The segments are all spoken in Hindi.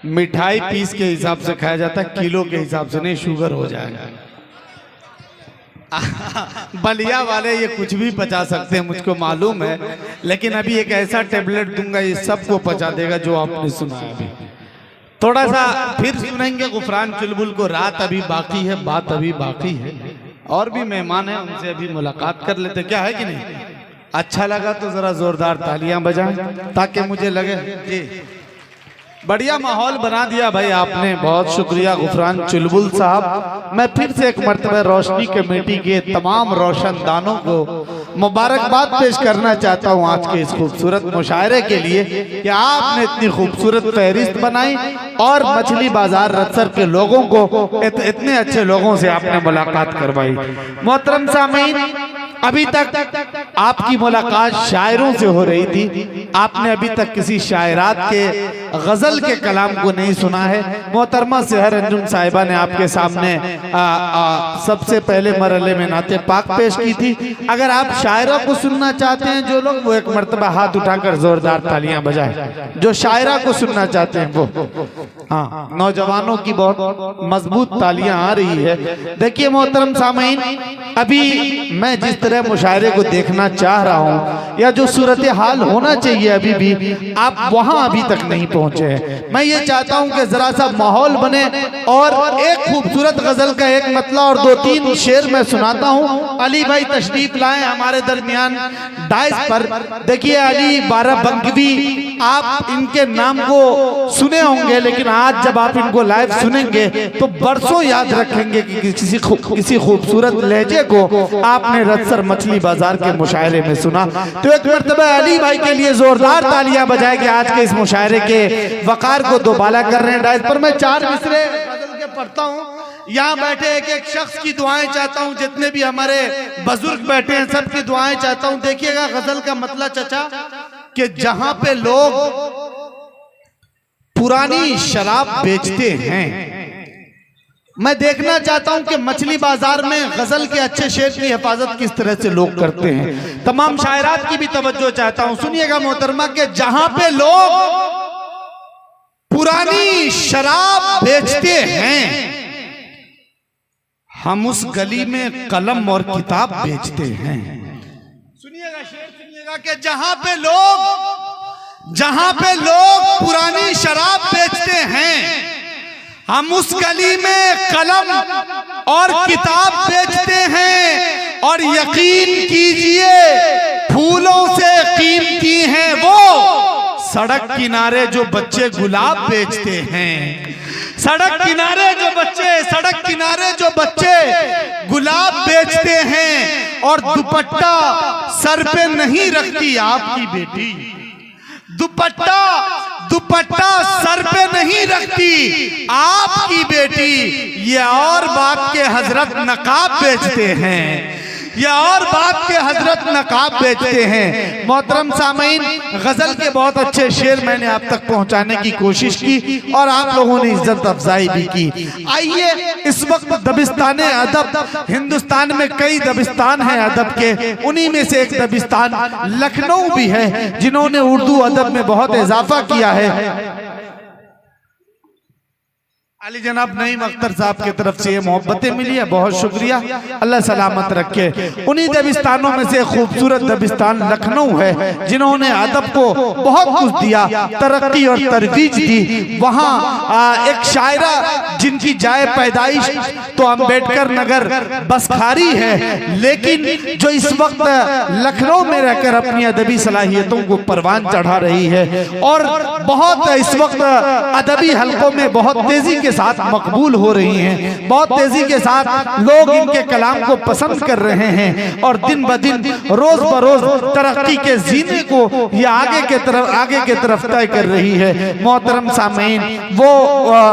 मिठाई पीस के हिसाब से खाया जाता है, किलो के हिसाब से नहीं, शुगर हो जाएगा। बलिया वाले ये कुछ भी पचा सकते हैं, मुझको मालूम है, लेकिन अभी एक ऐसा टेबलेट दूंगा ये सबको पचा देगा जो आपने सुना है। अभी थोड़ा सा फिर सुनेंगे गुफरान चुलबुल को। रात अभी बाकी है, बात अभी बाकी है, और भी मेहमान हैं, उनसे अभी मुलाकात कर लेते, क्या है कि नहीं? अच्छा लगा तो जरा जोरदार तालियां बजाएं ताकि मुझे लगे। जी बढ़िया माहौल बना दिया भाई आपने, बहुत शुक्रिया गुफरान चुलबुल साहब। मैं फिर से एक मर्तबा रोशनी कमेटी के तमाम रोशनदानों को मुबारकबाद पेश करना चाहता हूं आज के इस खूबसूरत मुशायरे के लिए कि आपने इतनी खूबसूरत फहरिस्त बनाई और मछली बाजार रतसर के लोगों को इतने अच्छे लोगों से आपने मुलाकात करवाई। मोहतरम सामीन, अभी तक आपकी मुलाकात शायरों से हो रही थी, आपने अभी तक किसी शायरात के गजल के कलाम को नहीं सुना है। मोहतरमा सेहर अंजुम साहिबा ने आपके सामने सबसे पहले मरहले में नाते पाक पेश की थी। अगर आप शायरों को सुनना चाहते हैं जो लोग, वो एक मर्तबा हाथ उठाकर जोरदार तालियां बजाएं जो शायरा को सुनना चाहते हैं वो। हाँ, नौजवानों की बहुत मजबूत तालियां आ रही है। देखिए मोहतरम सामीन, अभी मैं जिस तरह मुशायरे को देखना चाह रहा हूँ या जो सूरत हाल होना चाहिए अभी भी, आप वहां अभी तक नहीं पहुंचे हैं। मैं ये चाहता हूं कि जरा सा माहौल बने और एक खूबसूरत गजल का एक मतला और 2-3 शेर मैं सुनाता हूं। अली भाई तशरीफ लाए हमारे दरमियान डाइस पर। देखिए अली बाराबंकवी, आप इनके नाम को सुने होंगे, लेकिन आज जब आप इनको लाइव सुनेंगे तो बरसों याद रखेंगे कि किसी खूबसूरत लहजे को आपने रतसर मछली बाजार के मुशायरे में सुना। तो एक मर्तबा अली भाई के लिए जोरदार तालियां बजाए कि आज के इस मुशायरे के वकार को दोबाला कर रहे हैं। डाइस पर मैं 4 मिसरे गजल के पढ़ता हूं। यहाँ बैठे एक एक शख्स की दुआएं चाहता हूं, जितने भी हमारे बुजुर्ग बैठे हैं सबकी दुआएं चाहता हूं। देखिएगा गजल का मतलब चचा कि जहां पे लोग पुरानी शराब बेचते हैं, मैं देखना चाहता हूं कि मछली बाजार में गजल के अच्छे शेर की हिफाजत किस तरह से लोग करते हैं। तमाम शायरात की भी तवज्जो चाहता हूं। सुनिएगा मोहतरमा के जहां पे लोग पुरानी शराब बेचते हैं, हम उस गली में कलम और किताब बेचते हैं। सुनिएगा शेर, सुनिएगा कि जहां पे लोग पुरानी शराब बेचते हैं, हम उस गली में कलम और किताब बेचते हैं। और यकीन कीजिए फूलों से कीमती हैं वो सड़क किनारे जो बच्चे गुलाब बेचते हैं। सड़क किनारे जो बच्चे गुलाब बेचते हैं। और दुपट्टा सर पे नहीं रखती आपकी बेटी, दुपट्टा सर पे नहीं रखती आपकी बेटी। ये और बात के हजरत नकाब बेचते हैं, मोहतरम सामीन, गजल के बहुत अच्छे शेर मैंने आप तक पहुंचाने की कोशिश की और आप लोगों ने इज्जत अफजाई भी की। आइए, इस वक्त दबिस्तान अदब, हिंदुस्तान में कई दबिस्तान हैं अदब के, उन्हीं में से एक दबिस्तान लखनऊ भी है जिन्होंने उर्दू अदब में बहुत इजाफा किया है। अली जनाब नईम अख्तर साहब की तरफ से ये मोहब्बतें मिली है, बहुत शुक्रिया, अल्लाह सलामत रखे। उन्हीं दबिस्तानों में से खूबसूरत दबिस्तान लखनऊ है जिन्होंने अदब को बहुत कुछ दिया, तरक्की और तरवीज दी। वहाँ एक शायरा जिनकी जाए पैदाइश तो अम्बेडकर नगर बसखारी है, लेकिन जो इस वक्त लखनऊ में रहकर अपनी अदबी सलाहियतों को परवान चढ़ा रही है और बहुत इस वक्त अदबी हलकों में बहुत तेजी के साथ मकबूल हो रही हैं, बहुत तेजी के साथ लोग इनके कलाम को पसंद कर रहे हैं और दिन ब दिन रोज बरोज तरक्की के जीने को ये आगे के तरफ तय कर रही है। मोहतरम सामीन, वो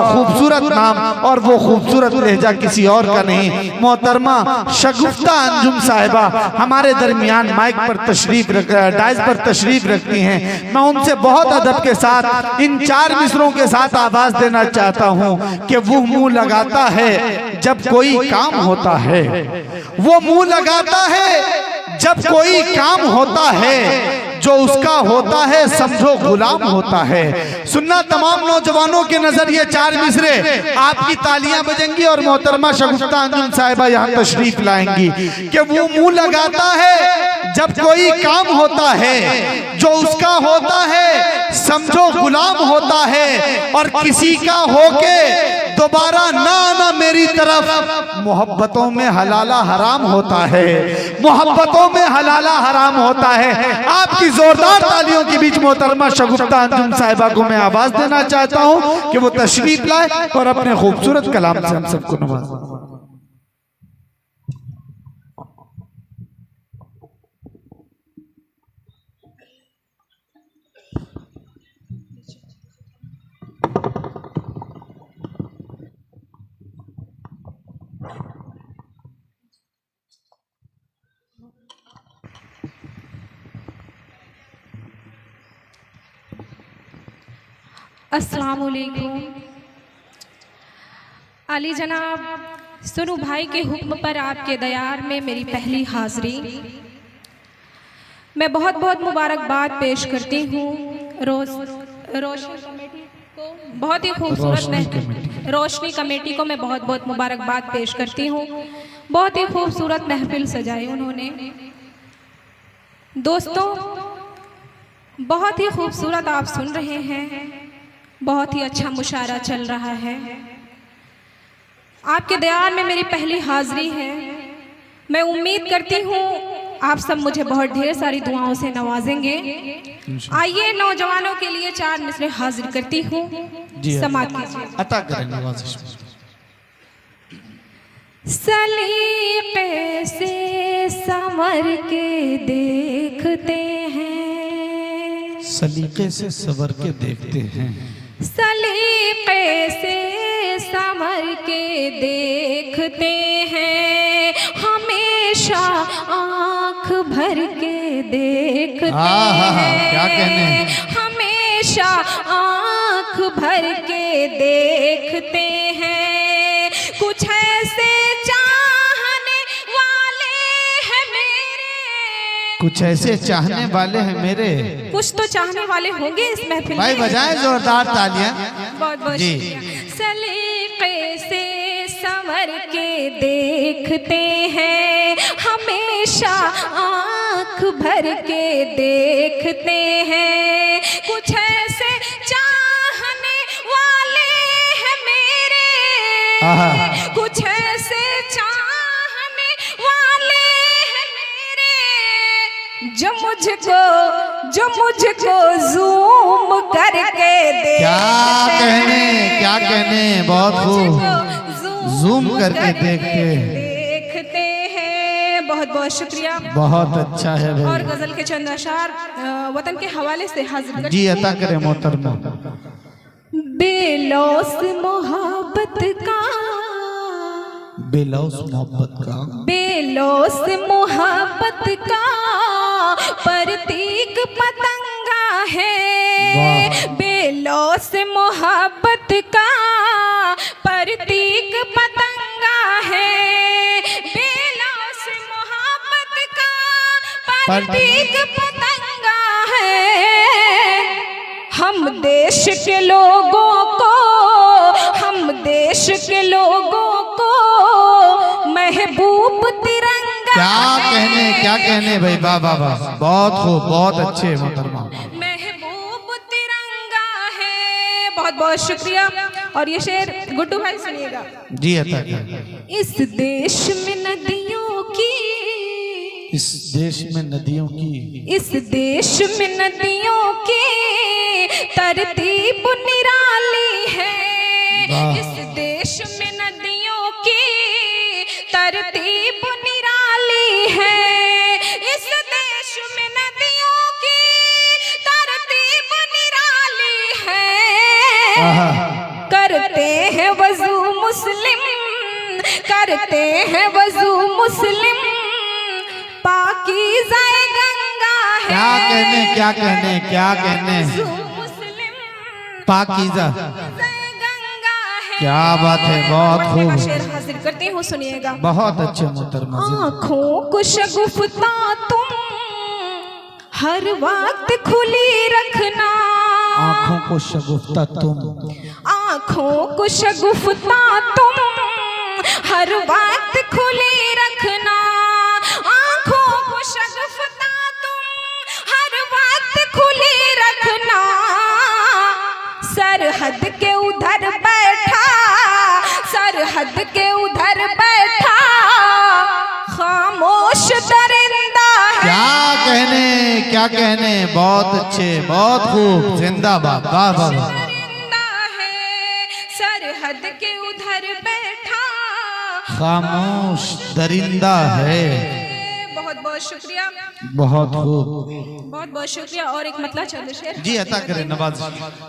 खूबसूरत नाम और वो खूबसूरत लहजा किसी और का नहीं। मोहतरमा शगुफ्ता अंजुम साहिबा हमारे दरमियान माइक पर डाइस पर तशरीफ रखती हैं। मैं उनसे बहुत अदब के साथ इन 4 मिसरों के साथ आवाज देना चाहता हूँ कि वो मुंह लगाता है जब कोई काम होता है, वो मुंह लगाता है जब कोई काम होता है। जो उसका होता है समझो गुलाम होता है। सुनना तमाम नौजवानों के नजरिए 4 मिसरे, आपकी तालियां बजेंगी और मोहतरमा शगुफ्ता अंजुम साहिबा यहाँ तशरीफ लाएंगी कि वो मुंह लगाता है जब कोई काम होता है, जो उसका होता है समझो गुलाम होता है, और किसी का होके दोबारा ना आना मेरी तरफ। मोहब्बतों में हलाला हराम होता है, मोहब्बतों में हलाला हराम होता है। आपकी जोरदार तालियों के बीच मोहतरमा शगुफ्ता अंजुम साहिबा को मैं आवाज देना चाहता हूं कि वो तशरीफ लाए और अपने खूबसूरत कलाम से हम सबको नवाजें। अस्सलाम वालेकुम। अली जनाब सुनु भाई के हुक्म पर आपके दयार में मेरी पहली हाज़री। मैं बहुत बहुत मुबारकबाद पेश करती हूँ रोशनी कमेटी को, बहुत ही खूबसूरत रोशनी कमेटी को मैं बहुत बहुत मुबारकबाद पेश करती हूँ। बहुत ही खूबसूरत महफिल सजाई उन्होंने। दोस्तों बहुत ही खूबसूरत आप सुन रहे हैं, बहुत ही अच्छा मुशायरा चल रहा है। आपके दयार में मेरी पहली हाज़री है। मैं उम्मीद करती हूँ आप सब मुझे बहुत ढेर सारी दुआओं से नवाजेंगे। आइए नौजवानों के लिए 4 मिसरे हाजिर करती हूँ, समात कीजिए। अता करें नवाजिश। सलीके से संवर के देखते हैं, सलीके से संवर के देखते हैं, सलीके से संवर के देखते हैं, हमेशा आँख भर के देखते हैं। क्या कहने, हमेशा आँख भर के देखते हैं। कुछ ऐसे चाहने वाले हैं मेरे, कुछ ऐसे चाहने वाले हैं मेरे। कुछ तो चाहने वाले होंगे इस महफिल में। भाई बजाएं जोरदार तालियां। बहुत बहुत शुक्रिया। सलीके से संवर के देखते हैं, हमेशा आँख भर के देखते हैं। कुछ ऐसे चाहने वाले हैं मेरे, कुछ ऐसे चाहने वाले हैं मेरे, जो मुझको जूम करके क्या कहने बहुत खूब जूम करके देखते हैं। बहुत बहुत शुक्रिया, बहुत अच्छा है भाई। और गजल के चंद अशार वतन के हवाले से हाजिर जी अता करें मोहतरमा। बेलौस मोहब्बत का, बेलौस मोहब्बत का, बेलौस मोहब्बत का प्रतीक पतंगा है। बेलौस मोहब्बत का प्रतीक पतंगा है। बेलौस मोहब्बत का प्रतीक पतंगा है। हम देश के लोगों को, हम देश के लोगों को महबूब तिरंगा। क्या कहने भाई, वाह वाह वाह, बहुत खूब, बहुत अच्छे मोहतरमा। महबूब तिरंगा है। बहुत बहुत शुक्रिया। और ये शेर गुड्डू भाई सुनिएगा। जी अता करें। इस देश में नदियों की, इस देश में नदियों की, इस देश में नदियों की तरतीब निराली है। इस देश में नदियों की तरतीब निराली है। इस देश में नदियों की तरतीब निराली है। करते हैं वजू मुस्लिम, करते हैं वजू मुस्लिम, पाकीज़ा गंगा है। क्या कहने मुस्लिम पाकीज़ा गंगा है। क्या बात है, बहुत खूब। शेर हाजिर करती हूँ, सुनिएगा। बहुत अच्छे मोहतरमा। आँखों को शगुफ्ता तुम हर वक्त खुली रखना आँखों को शगुफ्ता तुम, आँखों को शगुफ्ता तुम, हर वक्त खुली रखना आँखों को शगुफ्ता तुम, हर वक्त खुली रखना। सरहद के उधर बैठा, सरहद के उधर बैठा खामोश दरिंदा है। क्या कहने, बहुत अच्छे, बहुत खूब, जिंदाबाद, वाह वाह वाह। दरिंदा है सरहद के उधर बैठा खामोश दरिंदा है। बहुत बहुत शुक्रिया, बहुत खूब, बहुत बहुत शुक्रिया। और एक मतलब चंद शेर जी अता करें नवाज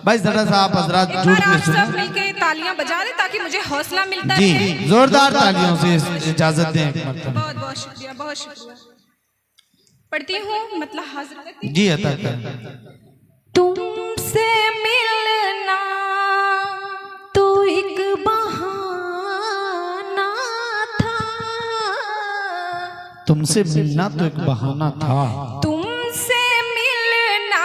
भाई, जरा सा आप हजरात एक जुट बार के आप सब सुने मिलके तालियां बजा दें ताकि मुझे हौसला मिलता जी, रहे। जोरदार तालियों से इजाजत दें एक मरतबा। बहुत बहुत शुक्रिया, बहुत शुक्रिया। पढ़ती हूँ मतलब हाजिर करती हूँ। जी अता करें। तुमसे मिलना तो एक बहाना था, तुमसे मिलना तो एक बहाना था, तुमसे मिलना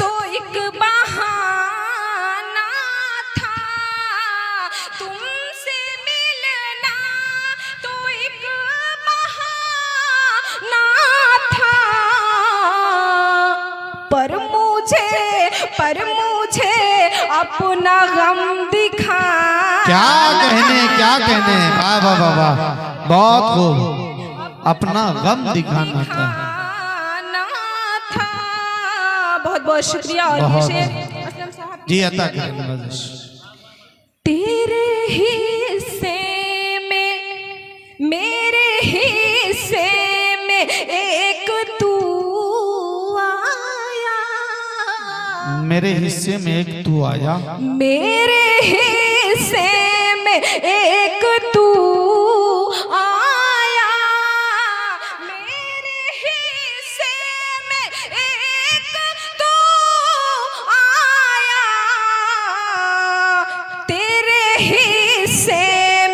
तो एक बहाना था, तुमसे मिलना तो एक बहाना था। पर मुझे अपना गम दिखा। क्या कहने, वाह वाह वाह वाह, बहुत खूब, अपना गम दिखाना था। बहुत बहुत शुक्रिया। और बहुत ये शेर असलम साहब जी अता करें नवाज। तेरे हिस्से में, मेरे हिस्से में एक तू आया, मेरे हिस्से में एक तू आया, मेरे हिस्से में एक तू आया, मेरे हिस्से में एक तू आया, तेरे हिस्से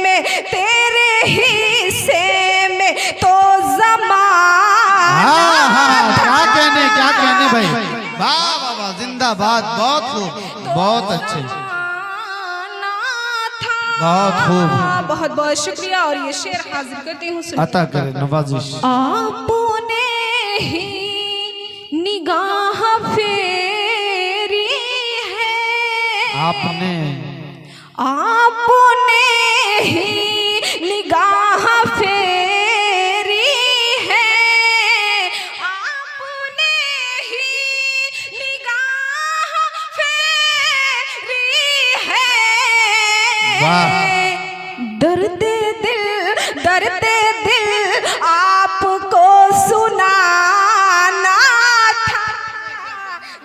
में, तेरे हिस्से में तो ज़माना। क्या कहने भाई, वाह वाह वाह, जिंदाबाद, बहुत खूब, बहुत अच्छे, बहुत खूब, बहुत बहुत शुक्रिया। और ये शेर हाजिर करती हूँ, सुनिए। अता करें नवाजिश। आपने ही निगाह फेरी है, आपने ही निगाह फेरी है, आपने ही निगाह फेरी है। वाह। दर्द दिल आपको सुनाना था,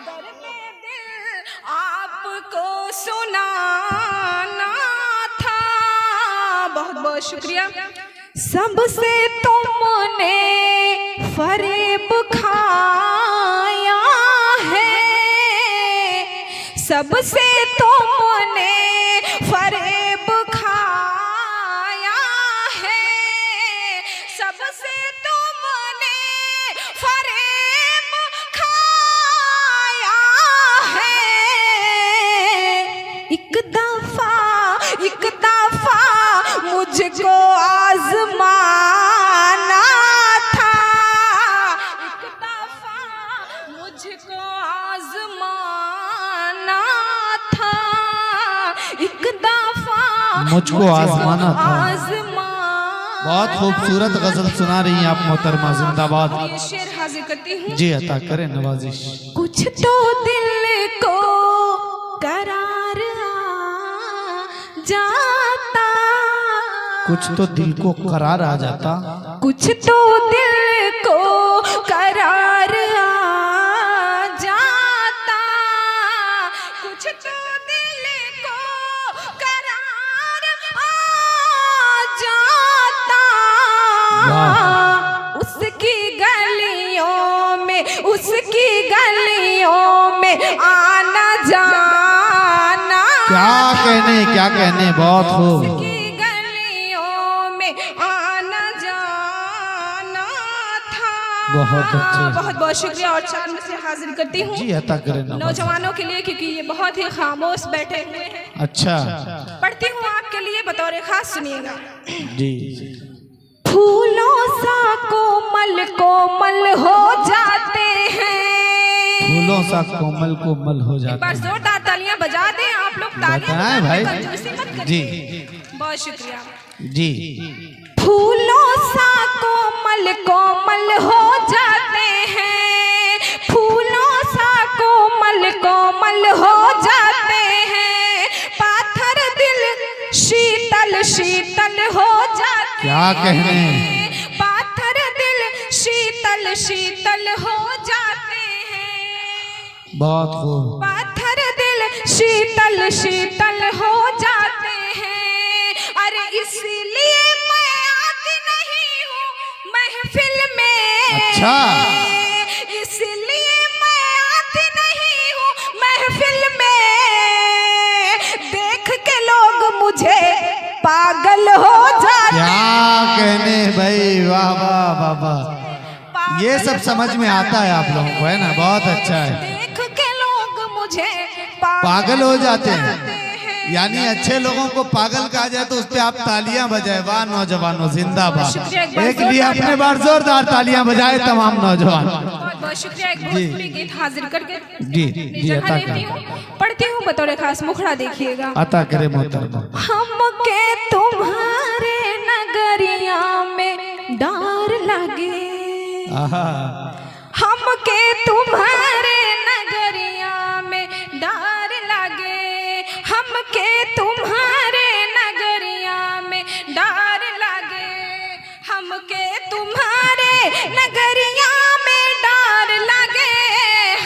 दर्द दिल आपको सुनाना था। बहुत बहुत शुक्रिया। सबसे तुमने फरेब खाया है, सबसे तुमने फरेब खाया है, सबसे तुमने फरेब खाया है। एक दफा मुझको आजमाना था, एक दफा मुझको आजमाना था, एक दफा मुझको आजमाना था। आजमाना। बहुत खूबसूरत गजल सुना रही हैं आप मोहतरमा, जिंदाबाद। ये शेर हाजिर करती हूँ। जी अता करें नवाजिश। कुछ तो दिल को करार आ जाता, कुछ तो दिल को करार आ जाता, कुछ तो दिल को करार आ जाता, कुछ तो दिल को करार आ जाता। उसकी गलियों में आना जाना। क्या कहने, बहुत खूब, उसकी गलियों में आना जाना था। बहुत अच्छे। बहुत बहुत शुक्रिया और चांद से हाजिर करती हूँ जी अता करें नवाजी। नौजवानों के लिए, क्योंकि ये बहुत ही खामोश बैठे हुए हैं। अच्छा पढ़ती हूँ आपके लिए बतौर खास, सुनिएगा। जी। फूलों सा कोमल कोमल हो जाते हैं, फूलों सा कोमल कोमल हो जाते पर जोरदार तालियां बजा दें आप लोग। बताएं भाई। तालियां जी बहुत शुक्रिया जी। फूलों सा कोमल कोमल हो जाते हैं, फूलों सा कोमल कोमल हो जाते हैं, पाथर दिल शीतल शीतल हो जाते क्या कहने। हैं, पाथर दिल शीतल शीतल हो जाते हैं, बहुत खूब। पाथर दिल शीतल शीतल हो जाते हैं। अरे इसलिए मैं आती नहीं हूँ महफिल में, अच्छा। इसलिए मैं आती नहीं हूँ महफिल में, देख के लोग मुझे पागल हो जाते हैं। क्या कहने भाई, वाह वाह वाह वाह। ये सब समझ में आता है आप लोगों को, है ना। बहुत अच्छा है। देख के लोग मुझे पागल हो जाते हैं, यानी अच्छे लोगों को पागल कहा जाए तो उस पे आप तालियां बजाए। वाह नौजवानों, जिंदाबाद। एक लिए अपने बार जोरदार तालियां बजाए तमाम नौजवान। बहुत बहुत शुक्रिया। एक भोजपुरी गीत हाजिर करके जी अपनी जी जगह अता लेती करें। हूँ, पढ़ती हूँ बतौर खास। मुखड़ा देखिएगा। अता करे मोहतरमा। हमके तुम्हारे नगरिया में डर लगे, आहा। हमके तुम्हारे नगरिया में डर लगे, हमके तुम्हारे नगरिया में डर लगे, हमके तुम्हारे नगरिया में डर लगे,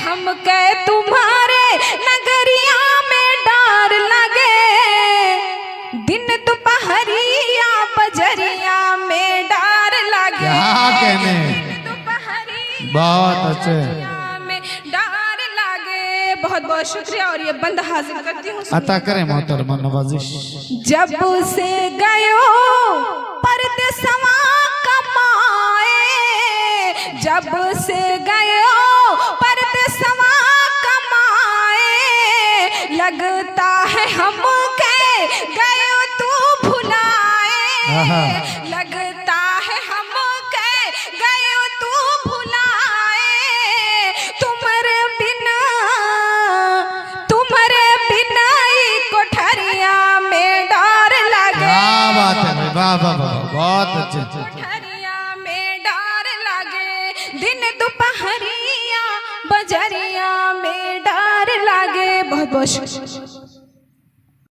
हमके तुम्हारे नगरिया में डर लगे, दिन दोपहरिया बजरिया में डर लगे। क्या कहने। बहुत अच्छे। में डर लगे। बहुत बहुत शुक्रिया और ये बंद हाजिर करती हूँ। अता करें मोहतरमा नवाजिश। जब से गयो परदेसवा कमाए, जब से गयो परदेसवा कमाए, लगता है हमके गयो तू भुलाए, लगता है हमके गयो तू भुलाए, तुम्हारे बिना ही कोठरिया में डर लगे। क्या बात है भाई, वाह वाह वाह, बहुत अच्छे। कोठरिया में डर लगे, दिन दोपहरिया बजरिया में डर लगे। बहुत बहुत शुक्रिया।